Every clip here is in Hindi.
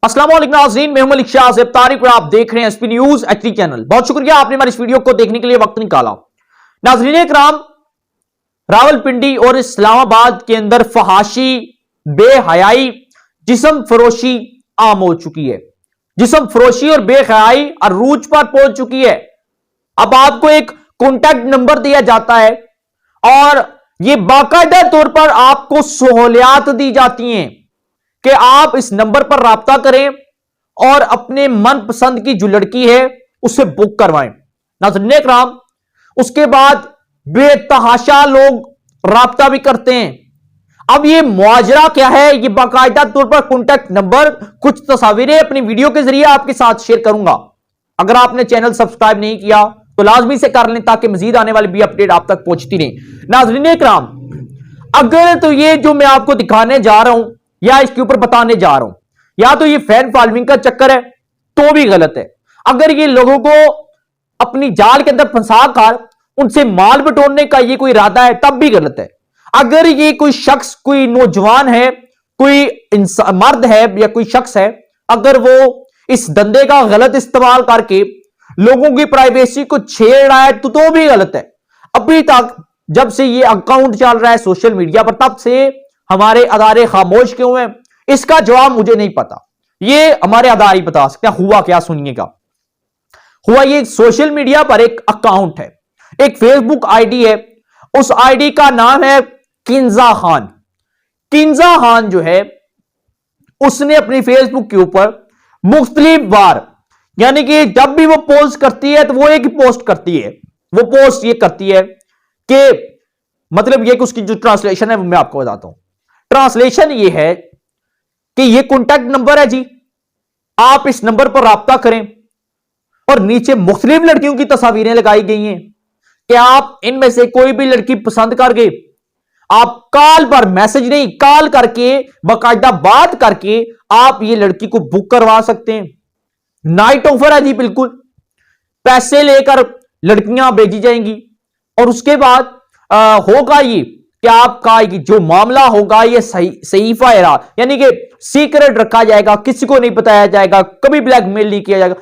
अस्सलाम वालेकुम नाज़रीन, मैं हूं मलिक शाह ज़ेब तारिक और आप देख रहे हैं एसपी न्यूज एचडी चैनल। बहुत शुक्रिया आपने हमारे इस वीडियो को देखने के लिए वक्त निकाला। नाज़रीन इकराम, रावलपिंडी और इस्लामाबाद के अंदर फहाशी, बेहयाई, जिस्म फरोशी आम हो चुकी है। जिस्म फरोशी और बेहयाई अरूज पर पहुंच चुकी है। अब आपको एक कॉन्टैक्ट नंबर दिया जाता है और यह बाकायदा तौर पर आपको सहूलियात दी जाती हैं कि आप इस नंबर पर राब्ता करें और अपने मनपसंद की जो लड़की है उसे बुक करवाएं। नाज़रीन इकराम, उसके बाद बेतहाशा लोग राब्ता भी करते हैं। अब ये मुआजरा क्या है, ये बाकायदा तौर पर कॉन्टैक्ट नंबर, कुछ तस्वीरें अपनी वीडियो के जरिए आपके साथ शेयर करूंगा। अगर आपने चैनल सब्सक्राइब नहीं किया तो लाजमी से कर लें ताकि मजीद आने वाली भी अपडेट आप तक पहुंचती रहे। नाज़रीन इकराम, अगर तो ये जो मैं आपको दिखाने जा रहा हूं या इसके ऊपर बताने जा रहा हूं, या तो ये फैन फॉलोइंग का चक्कर है तो भी गलत है। अगर ये लोगों को अपनी जाल के अंदर फंसा कर उनसे माल बटोरने का ये कोई इरादा है तब भी गलत है। अगर ये कोई शख्स, कोई नौजवान है, कोई मर्द है या कोई शख्स है, अगर वो इस धंधे का गलत इस्तेमाल करके लोगों की प्राइवेसी को छेड़ रहा है तो भी गलत है। अभी तक जब से ये अकाउंट चल रहा है सोशल मीडिया पर, तब से हमारे अदारे खामोश क्यों हैं, इसका जवाब मुझे नहीं पता। ये हमारे अदारे ही बता सकते हैं। हुआ क्या, सुनिएगा। हुआ ये, सोशल मीडिया पर एक अकाउंट है, एक फेसबुक आईडी है, उस आईडी का नाम है किंजा खान। किंजा खान जो है उसने अपनी फेसबुक के ऊपर मुख्तलिफ बार, यानी कि जब भी वो पोस्ट करती है तो वो एक ही पोस्ट करती है। वो पोस्ट ये करती है कि मतलब ये कि उसकी जो ट्रांसलेशन है वो मैं आपको बताता हूं। ट्रांसलेशन ये है कि ये कॉन्टैक्ट नंबर है जी, आप इस नंबर पर राब्ता करें, और नीचे मुख्तलिफ लड़कियों की तस्वीरें लगाई गई हैं कि आप इनमें से कोई भी लड़की पसंद करके आप कॉल पर, मैसेज नहीं, कॉल करके बाकायदा बात करके आप ये लड़की को बुक करवा सकते हैं। नाइट ऑफर है जी, बिल्कुल पैसे लेकर लड़कियां भेजी जाएंगी और उसके बाद होगा ये कि आपका जो मामला होगा ये सहीफा इराद, यानी कि सीक्रेट रखा जाएगा, किसी को नहीं बताया जाएगा, कभी ब्लैकमेल नहीं किया जाएगा।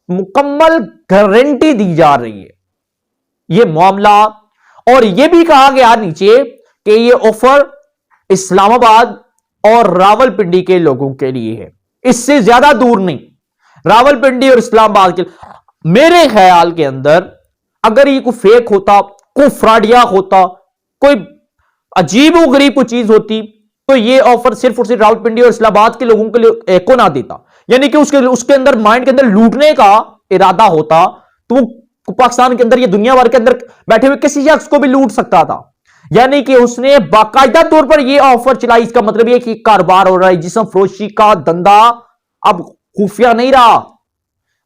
मुकम्मल गारंटी दी जा रही है ये मामला। और यह भी कहा गया नीचे कि ये ऑफर इस्लामाबाद और रावलपिंडी के लोगों के लिए है, इससे ज्यादा दूर नहीं। रावलपिंडी और इस्लामाबाद के, मेरे ख्याल के अंदर अगर ये कोई फेक होता, कोई फ्रॉडिया होता, कोई अजीब व गरीब कोई चीज होती तो ये ऑफर सिर्फ और सिर्फ रावलपिंडी और इस्लामाबाद के लोगों के लिए को ना देता। यानी कि उसके अंदर माइंड के अंदर लूटने का इरादा होता तो वो पाकिस्तान के अंदर, ये दुनिया भर के अंदर बैठे हुए किसी शख्स को भी लूट सकता था। यानी कि उसने बाकायदा तौर पर यह ऑफर चलाई। इसका मतलब यह कि कारोबार हो रहा है, जिस्म फरोशी का धंधा अब खुफिया नहीं रहा।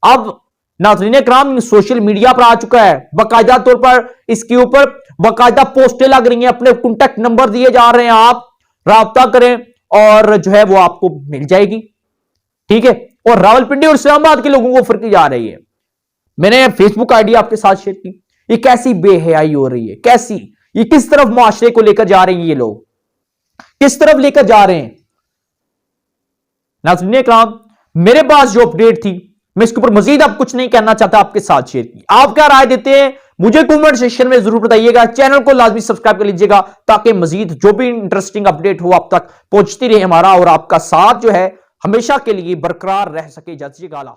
अब नाज़रीन इकराम, सोशल मीडिया पर आ चुका है, बाकायदा तौर पर इसके ऊपर बाकायदा पोस्टें लग रही हैं, अपने कॉन्टैक्ट नंबर दिए जा रहे हैं, आप राब्ता करें और जो है वो आपको मिल जाएगी। ठीक है। और रावलपिंडी और इस्लामाबाद के लोगों को ऑफर की जा रही है। मैंने फेसबुक आईडी आपके साथ शेयर की। ये कैसी बेहयाई हो रही है, कैसी, ये किस तरफ मुआशरे को लेकर जा रहे हैं, ये लोग किस तरफ लेकर जा रहे हैं। नाज़रीन इकराम, मेरे पास जो अपडेट थी मैं इसके ऊपर मजीद अब कुछ नहीं कहना चाहता, आपके साथ शेयर की। आप क्या राय देते हैं मुझे कमेंट सेक्शन में जरूर बताइएगा। चैनल को लाजमी सब्सक्राइब कर लीजिएगा ताकि मजीद जो भी इंटरेस्टिंग अपडेट हो आप तक पहुंचती रहे हमारा, और आपका साथ जो है हमेशा के लिए बरकरार रह सके। इजाज़त दीजिएगा।